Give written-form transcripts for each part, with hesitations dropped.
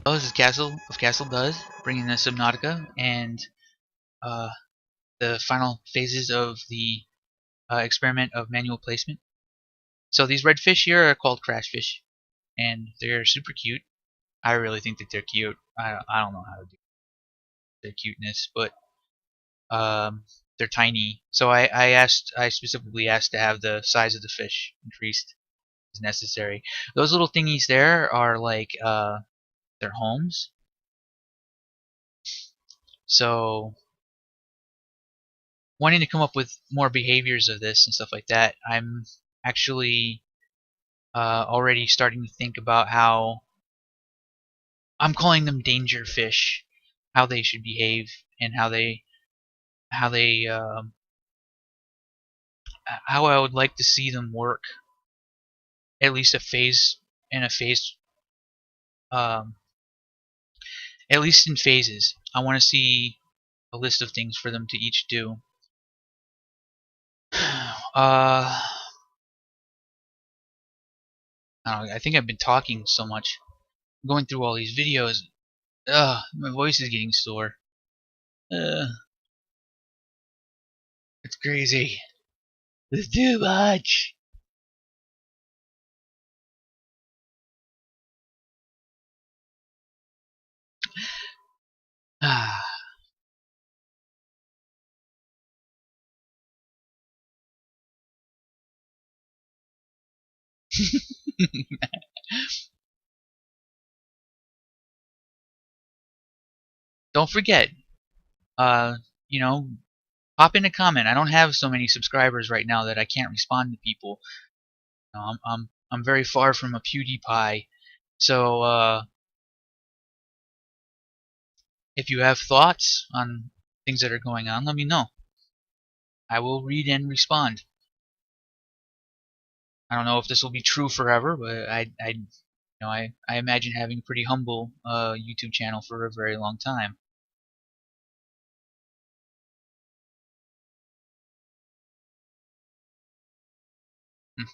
This is Castle does, bringing us Subnautica and uh, the final phases of the experiment of manual placement. So these red fish here are called crash fish, and they're super cute. I really think that they're cute. I don't know how to do their cuteness, but um, they're tiny. So I specifically asked to have the size of the fish increased as necessary. Those little thingies there are like their homes. So wanting to come up with more behaviors of this and stuff like that, I'm actually already starting to think about how I'm calling them danger fish, how they should behave, and how they how I would like to see them work. At least a phase in a phase, um, at least in phases. I want to see a list of things for them to each do. I don't know, I think I've been talking so much, going through all these videos. My voice is getting sore. It's crazy. It's too much. Don't forget, uh, you know, pop in a comment. I don't have so many subscribers right now that I can't respond to people. I'm very far from a PewDiePie, so if you have thoughts on things that are going on, let me know. I will read and respond. I don't know if this will be true forever, but I imagine having a pretty humble YouTube channel for a very long time. Hmm.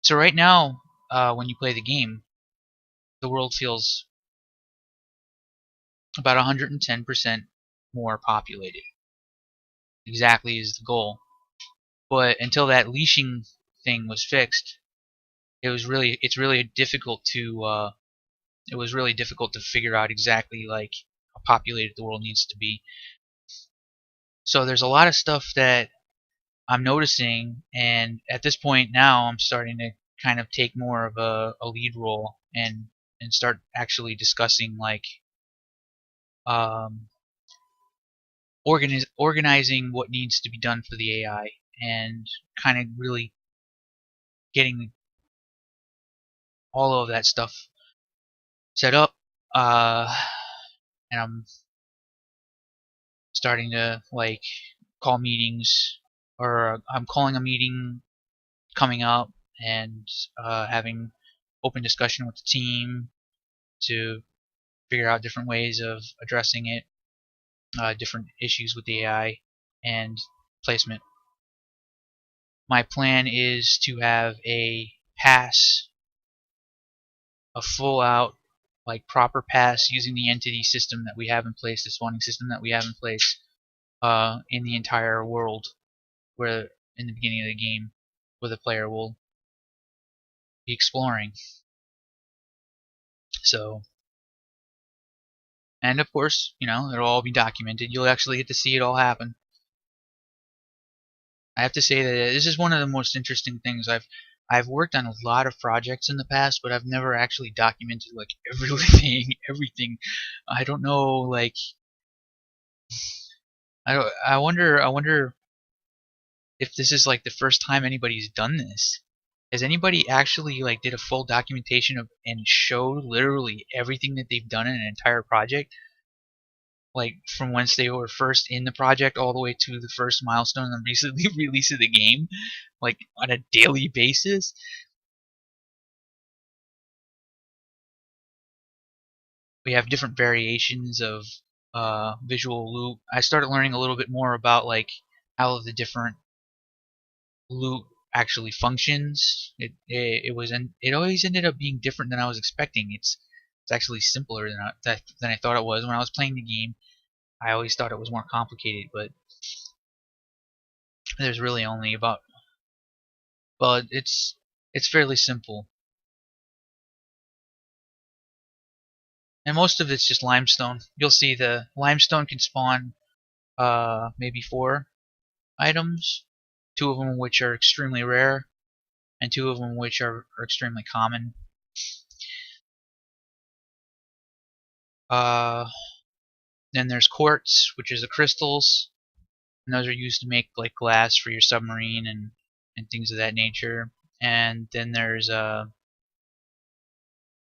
So right now, when you play the game, the world feels about 110% more populated. Exactly is the goal. But until that leashing thing was fixed, it's really difficult to it was really difficult to figure out exactly like how populated the world needs to be. So there's a lot of stuff that I'm noticing, and at this point now I'm starting to kind of take more of a lead role and start actually discussing like um, organizing what needs to be done for the AI and kind of really getting all of that stuff set up. Uh, and I'm starting to like call meetings, or I'm calling a meeting coming up and having open discussion with the team to figure out different ways of addressing it, different issues with the AI and placement. My plan is to have a pass, a full out, like proper pass using the entity system that we have in place, the spawning system that we have in place in the entire world, where in the beginning of the game, where the player will be exploring. So, and of course, it'll all be documented. You'll actually get to see it all happen. I have to say that this is one of the most interesting things. I've worked on a lot of projects in the past, but I've never actually documented like everything, everything. I don't know, like I wonder if this is like the first time anybody's done this. Has anybody actually like did a full documentation of and showed literally everything that they've done in an entire project? Like from whence they were first in the project all the way to the first milestone and recently release of the game, like on a daily basis. We have different variations of visual loop. I started learning a little bit more about like how the different loop actually functions. It always ended up being different than I was expecting. It's actually simpler than I thought it was. When I was playing the game, I always thought it was more complicated, but there's really only about, well, it's fairly simple. And most of it's just limestone. You'll see the limestone can spawn maybe 4 items, 2 of them which are extremely rare, and 2 of them which are extremely common. Then there's quartz, which is the crystals, and those are used to make like glass for your submarine and things of that nature. And then there's a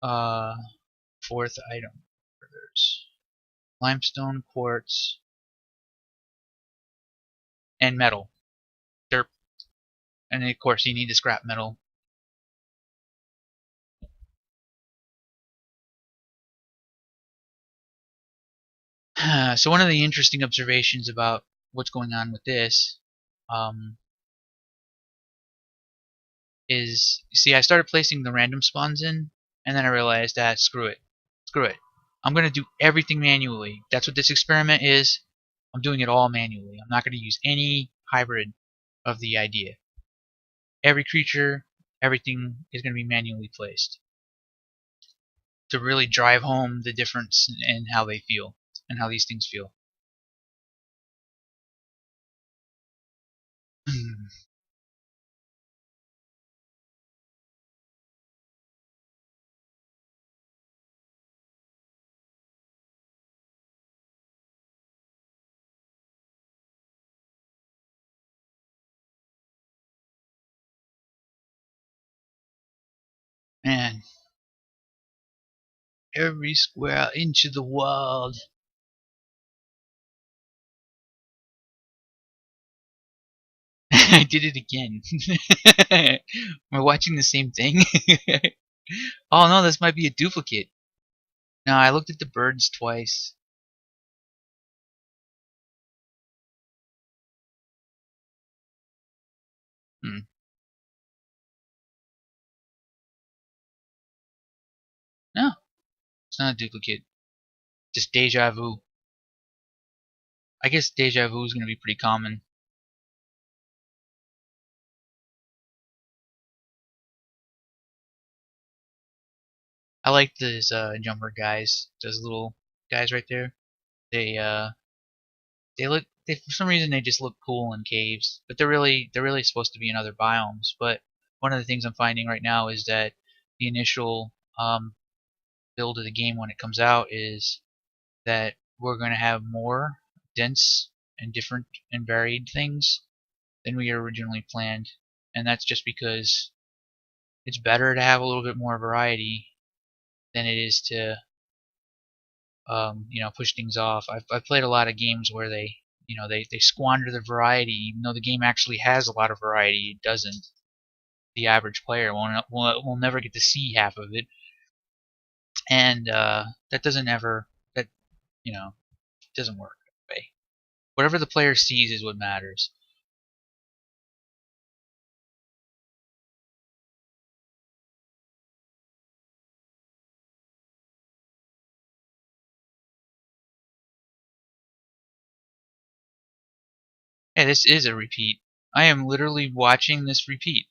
4th item. There's limestone, quartz, and metal. Derp. And of course you need the scrap metal. So one of the interesting observations about what's going on with this is, see, I started placing the random spawns in, and then I realized that screw it. I'm going to do everything manually. That's what this experiment is. I'm doing it all manually. I'm not going to use any hybrid of the idea. Every creature, everything is going to be manually placed to really drive home the difference in how they feel and how these things feel. Man, every square inch of the world. I did it again. Am I watching the same thing? Oh no, this might be a duplicate. No, I looked at the birds twice. Hmm. No, it's not a duplicate. Just deja vu. I guess deja vu is going to be pretty common. I like those jumper guys. Those little guys right there. They look. For some reason they just look cool in caves, but they're really supposed to be in other biomes. But one of the things I'm finding right now is that the initial build of the game when it comes out is that we're going to have more dense and different and varied things than we originally planned, and that's just because it's better to have a little bit more variety than it is to push things off. I've played a lot of games where they squander the variety, even though the game actually has a lot of variety. It doesn't. The average player will never get to see half of it, and that doesn't ever that doesn't work that way. Whatever the player sees is what matters. Hey, this is a repeat. I am literally watching this repeat.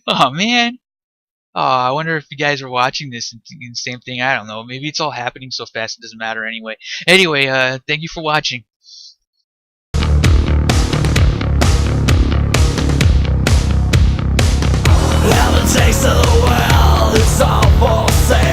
Oh man. Oh, I wonder if you guys are watching this and thinking the same thing. I don't know. Maybe it's all happening so fast it doesn't matter anyway. Anyway, thank you for watching. And the taste of the world is all for sale.